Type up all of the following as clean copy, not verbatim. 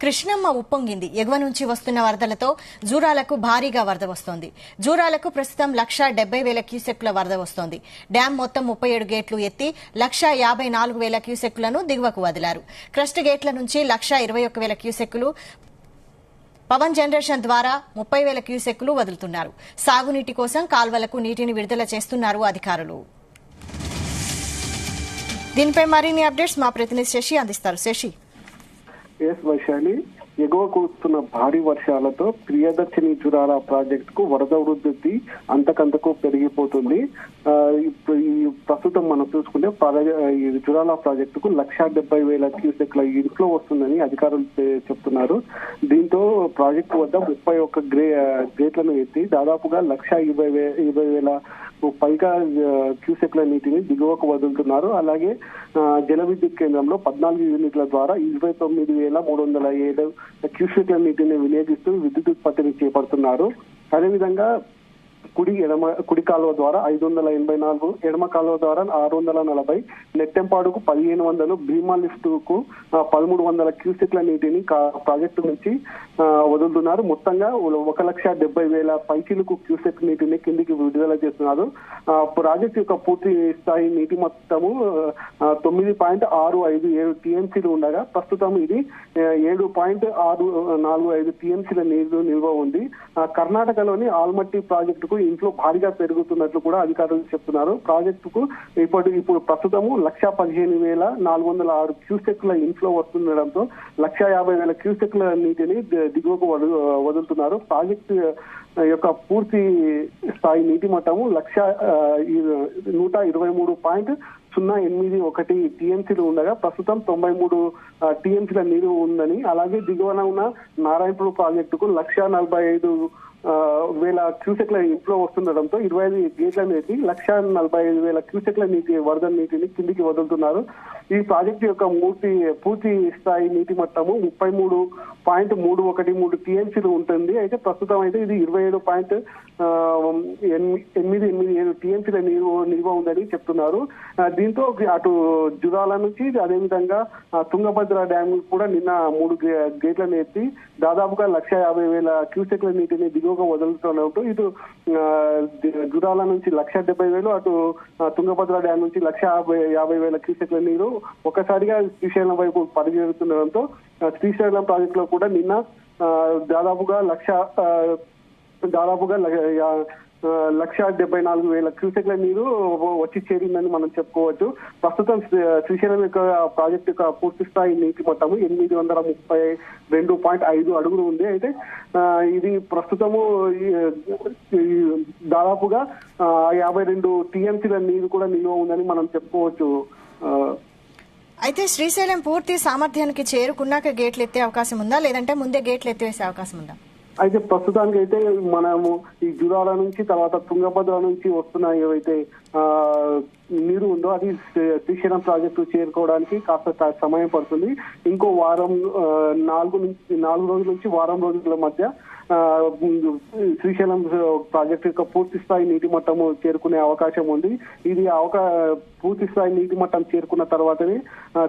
కృష్ణమ్మ ఉప్పొంగింది. ఎగువ నుంచి వస్తున్న వరదలతో జూరాలకు భారీగా వరద వస్తోంది. జూరాలకు ప్రస్తుతం 1,70,000 క్యూసెక్కుల వరద వస్తోంది. డ్యాం మొత్తం 37 గేట్లు ఎత్తి 1,54,000 క్యూసెక్కులను దిగువకు వదిలారు. క్రస్ట్ గేట్ల నుంచి 1,21,000 క్యూసెక్కులు, పవన్ జనరేషన్ ద్వారా 30,000 క్యూసెక్కులు వదులుతున్నారు. సాగునీటి కోసం కాల్వలకు నీటిని విడుదల చేస్తున్నారు అధికారులు. దీనిపై మరిన్ని అప్డేట్స్ మా ప్రతినిధి శశి అందిస్తారు. శశి. వైశాలి, ఎగువ కురుస్తున్న భారీ వర్షాలతో ప్రియదర్శిని జురాల ప్రాజెక్టుకు వరద వృద్ధి అంతకంతకు పెరిగిపోతుంది. ప్రస్తుతం మనం చూసుకుంటే ఈ జురాల ప్రాజెక్టుకు 1,70,000 క్యూసెక్ల ఇన్ఫ్లో వస్తుందని అధికారులు చెప్తున్నారు. దీంతో ప్రాజెక్టు వద్ద 31 గేట్లను ఎత్తి దాదాపుగా 1,20,000 పైగా క్యూసెక్ల నీటిని దిగువకు వదులుతున్నారు. అలాగే జల విద్యుత్ కేంద్రంలో 14 యూనిట్ల ద్వారా 29,307 క్యూసెక్ల నీటిని వినియోగిస్తూ విద్యుత్ ఉత్పత్తిని చేపడుతున్నారు. అదేవిధంగా కుడి కాలువ ద్వారా 584, ఎడమ కాలువ ద్వారా 640, నెట్టెంపాడుకు 1,500, భీమా లిఫ్ట్ కు 1,300 క్యూసెక్ల నీటిని ప్రాజెక్టు నుంచి వదులుతున్నారు. మొత్తంగా 1,70,000 పైచీలకు క్యూసెక్ నీటిని కిందికి విడుదల చేస్తున్నారు. ప్రాజెక్టు యొక్క పూర్తి స్థాయి నీటి మొత్తము 9.657 టీఎంసీలు ఉండగా ప్రస్తుతం ఇది 7.645 టీఎంసీల నీరు నిల్వ ఉంది. కర్ణాటకలోని ఆల్మట్టి ప్రాజెక్టుకు ఇంట్లో భారీగా పెరుగుతున్నట్లు కూడా అధికారులు చెప్తున్నారు. ప్రాజెక్టుకు ఇప్పుడు ప్రస్తుతము 1,15,406 క్యూసెక్ల ఇన్ఫ్లో వస్తుండడంతో 1,50,000 క్యూసెక్ల నీటిని దిగువకు వదులుతున్నారు. ప్రాజెక్టు యొక్క పూర్తి స్థాయి నీటి మట్టము 1,123.081 టీఎంసీలు ఉండగా ప్రస్తుతం 93 టీఎంసీల నీరు ఉందని, అలాగే దిగువన ఉన్న నారాయణపూర్ ప్రాజెక్టుకు 1,45,000 క్యూసెక్ల ఇంట్లో వస్తుండడంతో 25 గేట్లను ఎత్తి 1,45,000 క్యూసెక్ల వరద నీటిని కిందికి వదులుతున్నారు. ఈ ప్రాజెక్టు యొక్క పూర్తి స్థాయి నీటి మట్టము 33.313 టీఎంసీలు ఉంటుంది. అయితే ప్రస్తుతం అయితే ఇది 27.887 టీఎంసీల నిల్వ ఉందని చెప్తున్నారు. దీంతో అటు జురాల నుంచి అదేవిధంగా తుంగభద్ర డ్యామ్ కూడా నిన్న 3 గేట్లను ఎత్తి దాదాపుగా 1,50,000 క్యూసెక్ల నీటిని దిగువగా వదులుతున్నట్టు ఇటు జురాల నుంచి 1,70,000, అటు తుంగభద్ర డ్యామ్ నుంచి 1,50,000 క్యూసెక్ల నీరు ఒకసారిగా శ్రీశైలం వైపు పరిగెడుతుండడంతో శ్రీశైలం ప్రాజెక్ట్ లో కూడా నిన్న దాదాపుగా 1,74,000 క్యూసెక్ల నీరు వచ్చి చేరిందని మనం చెప్పుకోవచ్చు. ప్రస్తుతం శ్రీశైలం యొక్క ప్రాజెక్టు యొక్క పూర్తి స్థాయి నీటి మొత్తము 832.5 అడుగులు ఉంది. అయితే ఇది ప్రస్తుతము దాదాపుగా 52 టీఎంసీల నీరు కూడా నిల్వ ఉందని మనం చెప్పుకోవచ్చు. అయితే శ్రీశైలం పూర్తి సామర్థ్యానికి చేరుకున్నాక గేట్లు ఎత్తే అవకాశం ఉందా, లేదంటే ముందే గేట్లు ఎత్తివేసే అవకాశం ఉందా? అయితే ప్రస్తుతానికి అయితే మనము ఈ జురాల నుంచి తర్వాత తుంగభద్ర నుంచి వస్తున్న ఏవైతే నీరు ఉందో అది శ్రీశైలం ప్రాజెక్టు చేరుకోవడానికి కాస్త సమయం పడుతుంది. ఇంకో 4 రోజుల నుంచి వారం రోజుల మధ్య శ్రీశైలం ప్రాజెక్టు యొక్క పూర్తి స్థాయి నీటి మట్టము చేరుకునే అవకాశం ఉంది. ఇది పూర్తి స్థాయి నీటి మట్టం చేరుకున్న తర్వాతనే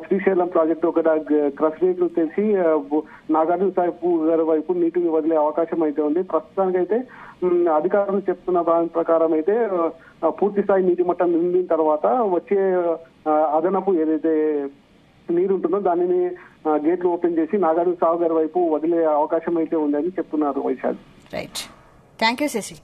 శ్రీశైలం ప్రాజెక్టు ఒక క్రష్ గేట్లు తెచ్చి నాగార్జున సాగర్ వైపు నీటిని వదిలే అవకాశం అయితే ఉంది. ప్రస్తుతానికి అయితే అధికారులు చెప్తున్న దాని ప్రకారం అయితే పూర్తి స్థాయి నీటి మట్టం నిండిన తర్వాత వచ్చే అదనపు ఏదైతే నీరు ఉంటుందో దానిని గేట్లు ఓపెన్ చేసి నాగార్జున సాగర్ వైపు వదిలే అవకాశం అయితే ఉందని చెప్తున్నారు Vaishali. Right, thank you Shashi.